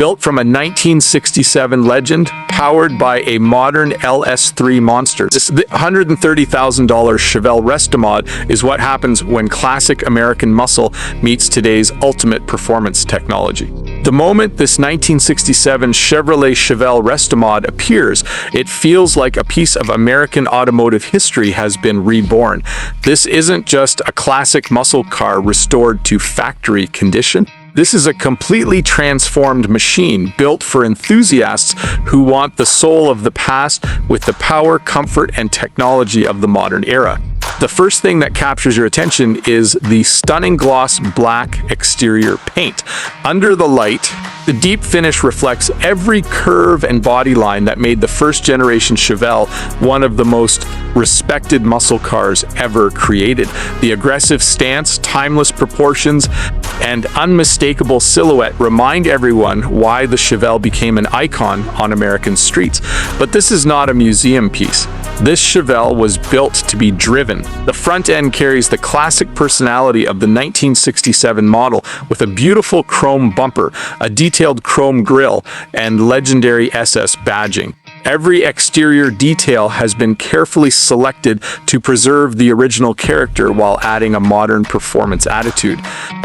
Built from a 1967 Legend, powered by a modern LS3 monster. This $130,000 Chevelle Restomod is what happens when classic American muscle meets today's ultimate performance technology. The moment this 1967 Chevrolet Chevelle Restomod appears, it feels like a piece of American automotive history has been reborn. This isn't just a classic muscle car restored to factory condition. This is a completely transformed machine built for enthusiasts who want the soul of the past with the power, comfort, and technology of the modern era. The first thing that captures your attention is the stunning gloss black exterior paint. Under the light, the deep finish reflects every curve and body line that made the first-generation Chevelle one of the most respected muscle cars ever created. The aggressive stance, timeless proportions, and unmistakable silhouette remind everyone why the Chevelle became an icon on American streets. But this is not a museum piece. This Chevelle was built to be driven. The front end carries the classic personality of the 1967 model with a beautiful chrome bumper, a detailed chrome grille, and legendary SS badging. Every exterior detail has been carefully selected to preserve the original character while adding a modern performance attitude.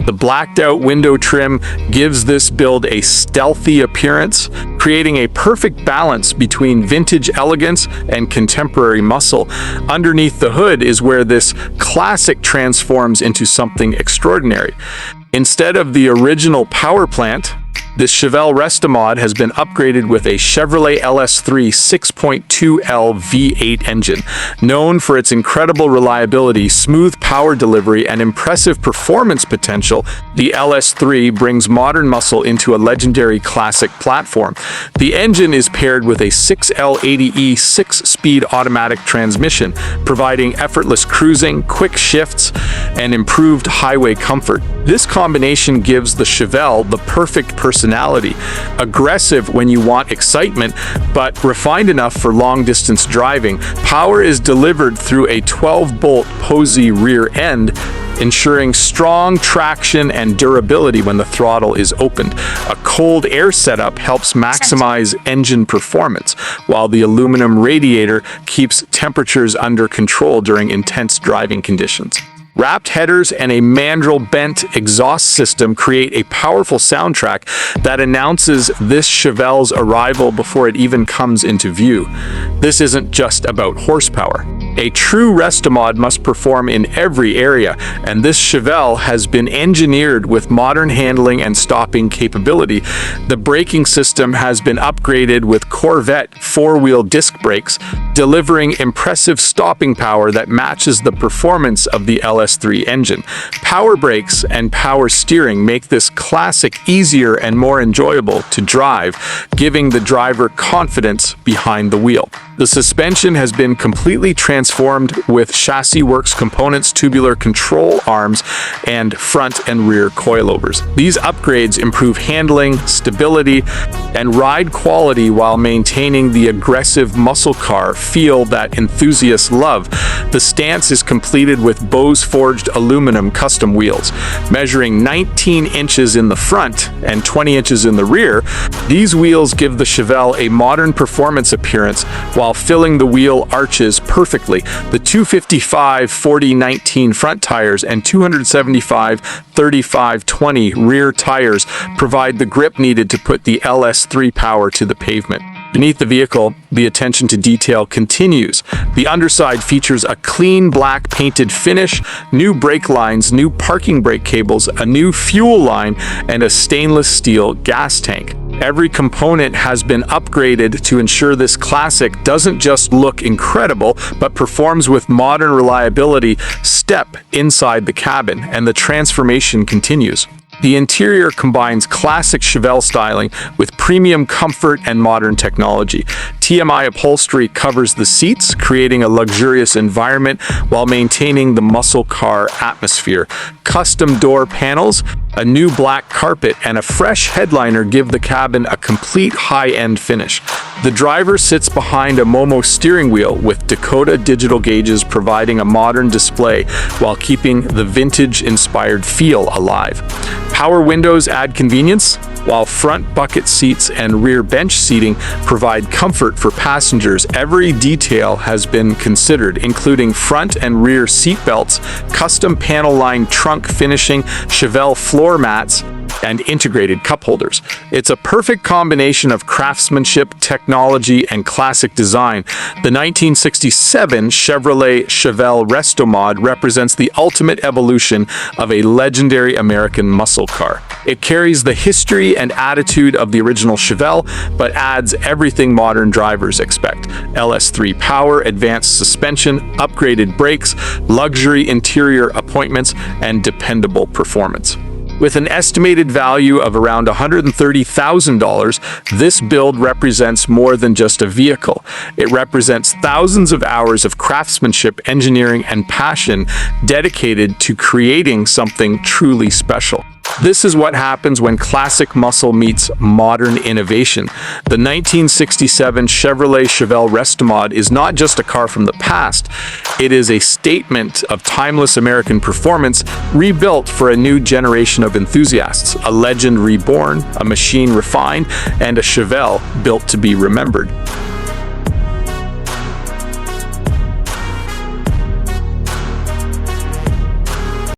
The blacked-out window trim gives this build a stealthy appearance, creating a perfect balance between vintage elegance and contemporary muscle. Underneath the hood is where this classic transforms into something extraordinary. Instead of the original power plant, this Chevelle Restomod has been upgraded with a Chevrolet LS3 6.2L V8 engine. Known for its incredible reliability, smooth power delivery, and impressive performance potential, the LS3 brings modern muscle into a legendary classic platform. The engine is paired with a 6L80E 6-speed automatic transmission, providing effortless cruising, quick shifts, and improved highway comfort. This combination gives the Chevelle the perfect personality. Aggressive when you want excitement, but refined enough for long-distance driving. Power is delivered through a 12-bolt Posi rear end, ensuring strong traction and durability when the throttle is opened. A cold air setup helps maximize engine performance, while the aluminum radiator keeps temperatures under control during intense driving conditions. Wrapped headers and a mandrel bent exhaust system create a powerful soundtrack that announces this Chevelle's arrival before it even comes into view. This isn't just about horsepower. A true Restomod must perform in every area, and this Chevelle has been engineered with modern handling and stopping capability. The braking system has been upgraded with Corvette 4-wheel disc brakes, delivering impressive stopping power that matches the performance of the LS3 engine. Power brakes and power steering make this classic easier and more enjoyable to drive, giving the driver confidence behind the wheel. The suspension has been completely transformed with chassis works components, tubular control arms, and front and rear coilovers. These upgrades improve handling, stability, and ride quality while maintaining the aggressive muscle car feel that enthusiasts love. The stance is completed with Boze Forged Aluminum custom wheels. Measuring 19 inches in the front and 20 inches in the rear, these wheels give the Chevelle a modern performance appearance while filling the wheel arches perfectly. The 255/40/19 front tires and 275/35/20 rear tires provide the grip needed to put the LS3 power to the pavement. Beneath the vehicle, the attention to detail continues. The underside features a clean black painted finish, new brake lines, new parking brake cables, a new fuel line, and a stainless steel gas tank. Every component has been upgraded to ensure this classic doesn't just look incredible, but performs with modern reliability. Step inside the cabin, and the transformation continues. The interior combines classic Chevelle styling with premium comfort and modern technology. TMI upholstery covers the seats, creating a luxurious environment while maintaining the muscle car atmosphere. Custom door panels, a new black carpet, and a fresh headliner give the cabin a complete high-end finish. The driver sits behind a Momo steering wheel with Dakota Digital gauges providing a modern display while keeping the vintage-inspired feel alive. Power windows add convenience, while front bucket seats and rear bench seating provide comfort for passengers. Every detail has been considered, including front and rear seat belts, custom panel-lined trunk finishing, Chevelle floor mats, and integrated cup holders. It's a perfect combination of craftsmanship, technology, and classic design. The 1967 Chevrolet Chevelle Restomod represents the ultimate evolution of a legendary American muscle car. It carries the history and attitude of the original Chevelle, but adds everything modern drivers expect: LS3 power, advanced suspension, upgraded brakes, luxury interior appointments, and dependable performance. With an estimated value of around $130,000, this build represents more than just a vehicle. It represents thousands of hours of craftsmanship, engineering, and passion dedicated to creating something truly special. This is what happens when classic muscle meets modern innovation. The 1967 Chevrolet Chevelle Restomod is not just a car from the past. It is a statement of timeless American performance, rebuilt for a new generation of enthusiasts. A legend reborn, a machine refined, and a Chevelle built to be remembered.